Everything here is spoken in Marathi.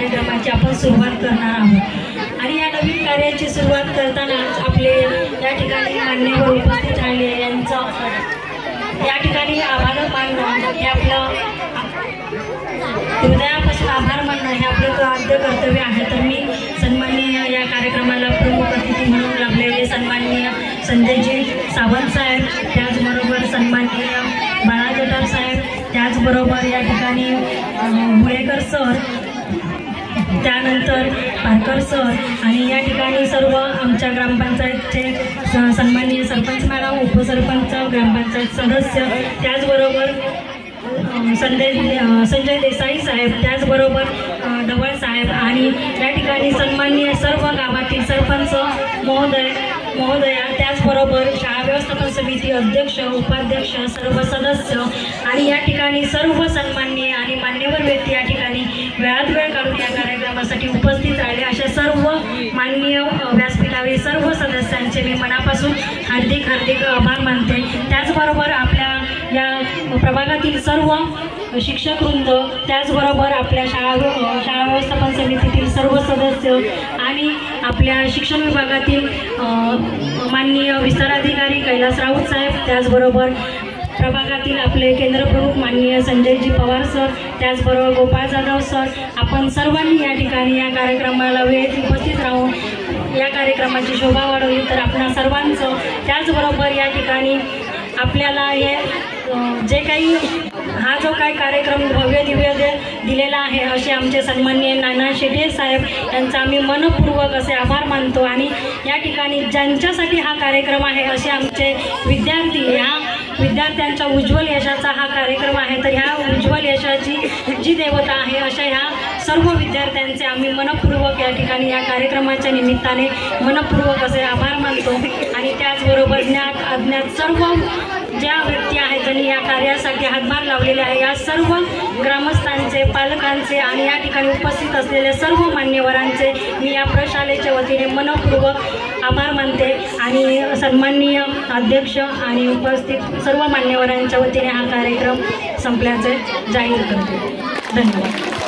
कार्यक्रमाची आपण सुरुवात करणार आहोत। आणि या नवीन कार्याची सुरुवात करताना आपले या ठिकाणी मान्यवर उपस्थित राहिले यांचं या ठिकाणी आभार मानणं हे आपलं हृदयापासून आभार मानणं हे आपलं आद्य कर्तव्य आहे। तर मी सन्माननीय या कार्यक्रमाला प्रमुख अतिथी म्हणून लाभलेले सन्माननीय संजयजी सावंत साहेब, त्याचबरोबर सन्माननीय बाळा जटार साहेब, त्याचबरोबर या ठिकाणी मुळेकर सर, त्यानंतर पारकर सर आणि या ठिकाणी सर्व आमच्या ग्रामपंचायतचे सन्माननीय सरपंच मॅडम, उपसरपंच, ग्रामपंचायत सदस्य, त्याचबरोबर संजय देसाई साहेब, त्याचबरोबर ढवळ साहेब आणि या ठिकाणी सन्माननीय सर्व गावातील सरपंच महोदया, त्याचबरोबर शाळा व्यवस्थापन समिती अध्यक्ष, उपाध्यक्ष, सर्व सदस्य आणि या ठिकाणी सर्व सन्माननीय आणि मान्यवर व्यक्ती या ठिकाणी वेळात वेळ काढून या कार्यक्रमासाठी उपस्थित राहिले अशा सर्व माननीय व्यासपीठावरील सर्व सदस्यांचे मी मनापासून हार्दिक आभार मानते। त्याचबरोबर आपल्या या प्रभागातील सर्व शिक्षक वृंद, त्याचबरोबर आपल्या शाळा व्यवस्थापन समितीतील सर्व सदस्य आणि आपल्या शिक्षण विभागातील माननीय विस्ताराधिकारी कैलास राऊत साहेब, त्याचबरोबर प्रभागातील आपले केंद्रप्रमुख माननीय संजयजी पवार सर, त्याचबरोबर गोपाळ जाधव सर, आपण सर्वांनी या ठिकाणी या कार्यक्रमाला वेळेत उपस्थित राहून या कार्यक्रमाची शोभा वाढवली। तर आपणा सर्वांचं, त्याचबरोबर या ठिकाणी आपल्याला हे जे काही हा जो काही कार्यक्रम भव्य दिव्य दिलेला आहे असे आमचे सन्माननीय नाना शेटे साहेब यांचा आम्ही मनपूर्वक असे आभार मानतो। आणि या ठिकाणी ज्यांच्यासाठी हा कार्यक्रम आहे असे आमचे विद्यार्थी, ह्या विद्यार्थ्यांच्या उज्ज्वल यशाचा हा कार्यक्रम आहे। तर ह्या उज्ज्वल यशाची जी देवता आहे अशा ह्या सर्व विद्यार्थ्यांचे आम्ही मनपूर्वक या ठिकाणी या कार्यक्रमाच्या निमित्ताने मनपूर्वक असे आभार मानतो। आणि त्याचबरोबर ज्ञात अज्ञात सर्व ज्या व्यक्ती आहेत त्यांनी या कार्यासाठी हातभार लावलेले आहे या सर्व ग्रामस्थांचे, पालकांचे आणि या ठिकाणी उपस्थित असलेल्या सर्व मान्यवरांचे मी या प्रशालेच्या वतीने मनपूर्वक आभार मानते। आणि सन्माननीय अध्यक्ष आणि उपस्थित सर्व मान्यवरांच्या वतीने हा कार्यक्रम संपल्याचे जाहीर करते। धन्यवाद।